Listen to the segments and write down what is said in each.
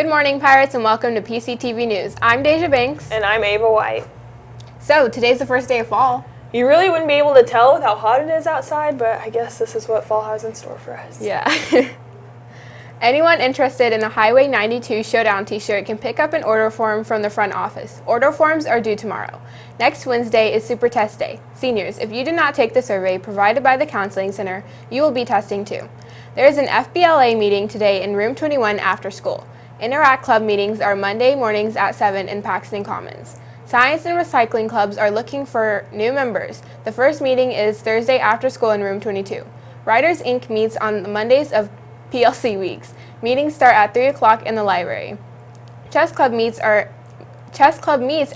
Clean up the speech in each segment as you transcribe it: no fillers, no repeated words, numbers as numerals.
Good morning, Pirates, and welcome to PCTV News. I'm Deja Banks. And I'm Ava White. So, today's the first day of fall. You really wouldn't be able to tell with how hot it is outside, but I guess this is what fall has in store for us. Yeah. Anyone interested in a Highway 92 Showdown t-shirt can pick up an order form from the front office. Order forms are due tomorrow. Next Wednesday is Super Test Day. Seniors, if you did not take the survey provided by the Counseling Center, you will be testing too. There is an FBLA meeting today in Room 21 after school. Interact Club meetings are Monday mornings at 7 in Paxton Commons. Science and Recycling Clubs are looking for new members. The first meeting is Thursday after school in Room 22. Writers Inc. meets on the Mondays of PLC weeks. Meetings start at 3 o'clock in the library. Chess Club meets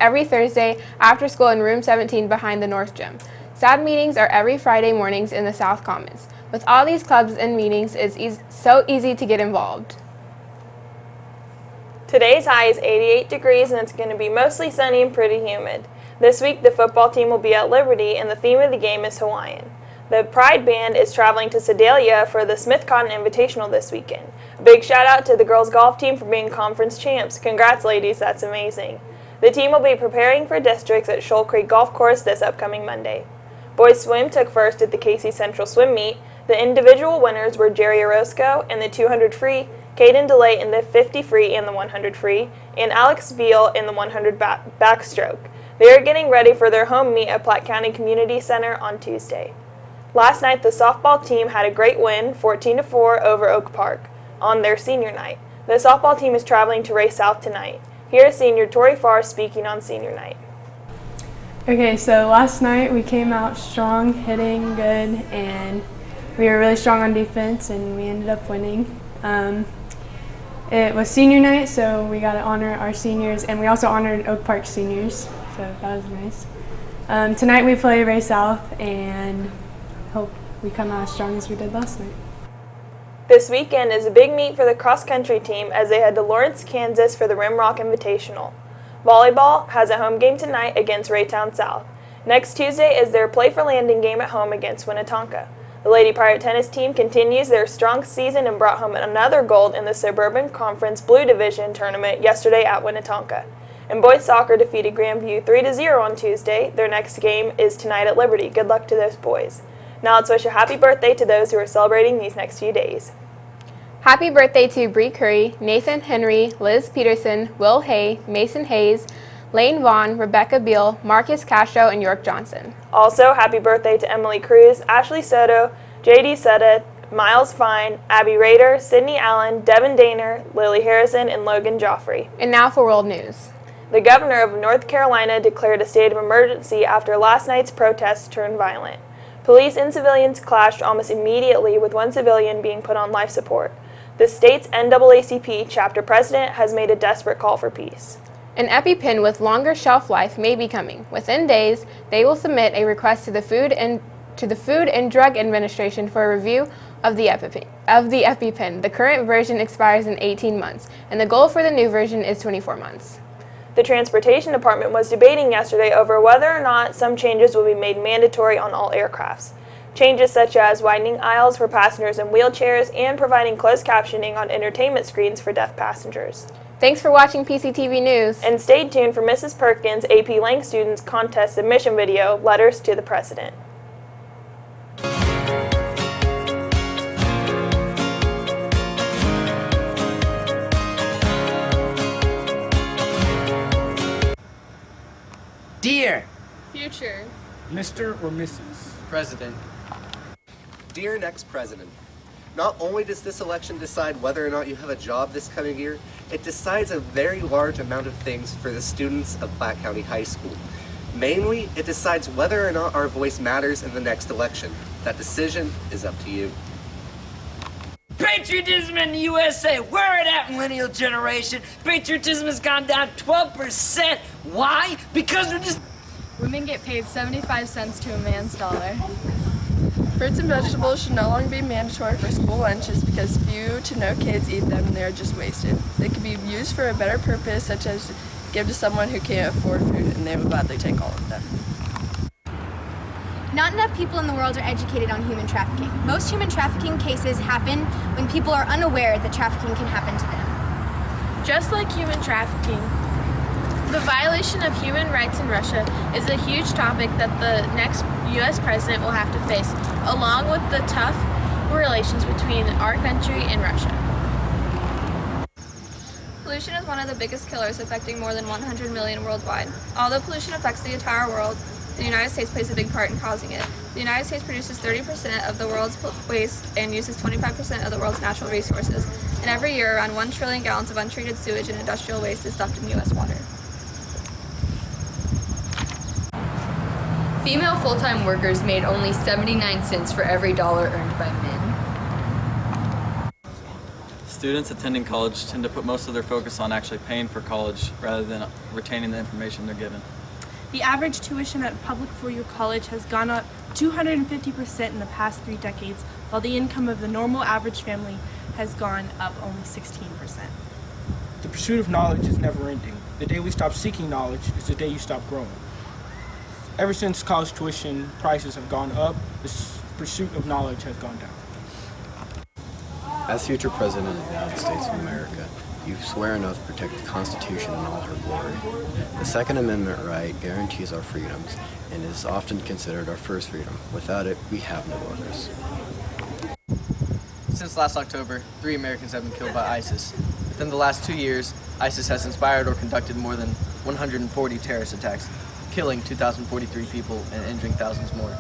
every Thursday after school in Room 17 behind the North Gym. SAD meetings are every Friday mornings in the South Commons. With all these clubs and meetings, it's so easy to get involved. Today's high is 88 degrees and it's going to be mostly sunny and pretty humid. This week the football team will be at Liberty and the theme of the game is Hawaiian. The Pride Band is traveling to Sedalia for the Smith Cotton Invitational this weekend. A big shout out to the girls golf team for being conference champs. Congrats ladies, that's amazing. The team will be preparing for districts at Shoal Creek Golf Course this upcoming Monday. Boys swim took first at the Casey Central Swim Meet. The individual winners were Jerry Orozco in the 200 free, Caden DeLay in the 50 free and the 100 free, and Alex Beal in the 100 backstroke. They are getting ready for their home meet at Platte County Community Center on Tuesday. Last night, the softball team had a great win, 14-4 over Oak Park, on their senior night. The softball team is traveling to Ray South tonight. Here is senior Tori Farr speaking on senior night. Okay, so last night we came out strong, hitting good, and we were really strong on defense, and we ended up winning. It was senior night, so we got to honor our seniors, and we also honored Oak Park seniors, so that was nice. Tonight we play Ray South, and hope we come out as strong as we did last night. This weekend is a big meet for the cross-country team as they head to Lawrence, Kansas for the Rimrock Invitational. Volleyball has a home game tonight against Raytown South. Next Tuesday is their Play for Landing game at home against Winnetonka. The Lady Pirate tennis team continues their strong season and brought home another gold in the Suburban Conference Blue Division tournament yesterday at Winnetonka. And boys soccer defeated Grandview 3-0 on Tuesday. Their next game is tonight at Liberty. Good luck to those boys. Now let's wish a happy birthday to those who are celebrating these next few days. Happy birthday to Bree Curry, Nathan Henry, Liz Peterson, Will Hay, Mason Hayes, Lane Vaughn, Rebecca Beal, Marcus Castro, and York Johnson. Also, happy birthday to Emily Cruz, Ashley Soto, J.D. Setta, Miles Fine, Abby Rader, Sydney Allen, Devin Daner, Lily Harrison, and Logan Joffrey. And now for world news. The governor of North Carolina declared a state of emergency after last night's protests turned violent. Police and civilians clashed almost immediately, with one civilian being put on life support. The state's NAACP chapter president has made a desperate call for peace. An EpiPen with longer shelf life may be coming. Within days, they will submit a request to the Food and Drug Administration for a review of the EpiPen. The current version expires in 18 months, and the goal for the new version is 24 months. The Transportation Department was debating yesterday over whether or not some changes will be made mandatory on all aircrafts. Changes such as widening aisles for passengers in wheelchairs and providing closed captioning on entertainment screens for deaf passengers. Thanks for watching PCTV News. And stay tuned for Mrs. Perkins' AP Lang students contest submission video, Letters to the President. Dear Future. Mr. or Mrs. President, Dear next president, not only does this election decide whether or not you have a job this coming year, it decides a very large amount of things for the students of Platte County High School. Mainly, it decides whether or not our voice matters in the next election. That decision is up to you. patriotism in the USA, where it at, millennial generation? Patriotism has gone down 12%. Why? Because we're just... Women get paid 75 cents to a man's dollar. Fruits and vegetables should no longer be mandatory for school lunches because few to no kids eat them and they are just wasted. They could be used for a better purpose, such as give to someone who can't afford food, and they would gladly take all of them. Not enough people in the world are educated on human trafficking. Most human trafficking cases happen when people are unaware that trafficking can happen to them. Just like human trafficking, the violation of human rights in Russia is a huge topic that the next U.S. president will have to face, along with the tough relations between our country and Russia. Pollution is one of the biggest killers, affecting more than 100 million worldwide. Although pollution affects the entire world, the United States plays a big part in causing it. The United States produces 30% of the world's waste and uses 25% of the world's natural resources. And every year, around 1 trillion gallons of untreated sewage and industrial waste is dumped in U.S. water. Female full-time workers made only 79 cents for every dollar earned by men. Students attending college tend to put most of their focus on actually paying for college rather than retaining the information they're given. The average tuition at a public four-year college has gone up 250% in the past 3 decades, while the income of the normal average family has gone up only 16%. The pursuit of knowledge is never ending. The day we stop seeking knowledge is the day you stop growing. Ever since college tuition prices have gone up, the pursuit of knowledge has gone down. As future President of the United States of America, you swear an oath to protect the Constitution in all her glory. The Second Amendment right guarantees our freedoms and is often considered our first freedom. Without it, we have no others. Since last October, 3 Americans have been killed by ISIS. Within the last 2 years, ISIS has inspired or conducted more than 140 terrorist attacks, killing 2,043 people and injuring thousands more.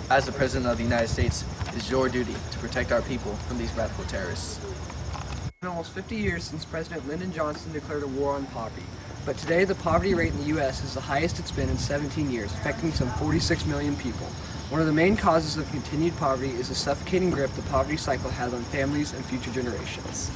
As the President of the United States, it is your duty to protect our people from these radical terrorists. It's been almost 50 years since President Lyndon Johnson declared a war on poverty. But today, the poverty rate in the U.S. is the highest it's been in 17 years, affecting some 46 million people. One of the main causes of continued poverty is the suffocating grip the poverty cycle has on families and future generations.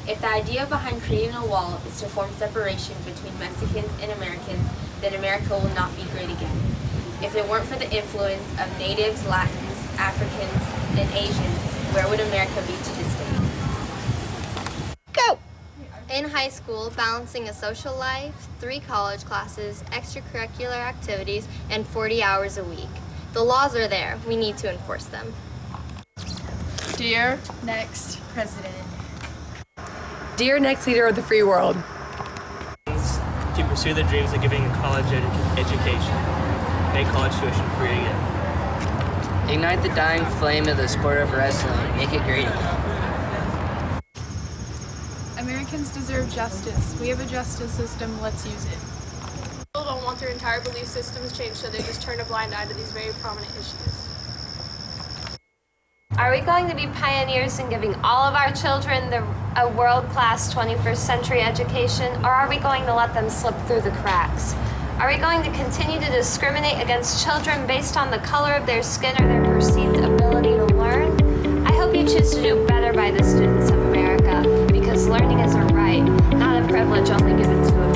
If the idea behind creating a wall is to form separation between Mexicans and Americans, then America will not be great again. If it weren't for the influence of natives, Latins, Africans, and Asians, where would America be to this day? Go! In high school, balancing a social life, 3 college classes, extracurricular activities, and 40 hours a week. The laws are there. We need to enforce them. Dear next president. Dear next leader of the free world. To pursue their dreams of giving a college education. Make college tuition free again. Ignite the dying flame of the sport of wrestling. Make it great again. Americans deserve justice. We have a justice system, let's use it. People don't want their entire belief systems changed, so they just turn a blind eye to these very prominent issues. Are we going to be pioneers in giving all of our children a world-class 21st century education, or are we going to let them slip through the cracks? Are we going to continue to discriminate against children based on the color of their skin or their perceived ability to learn? I hope you choose to do better by the students of America, because learning is a right, not a privilege only given to a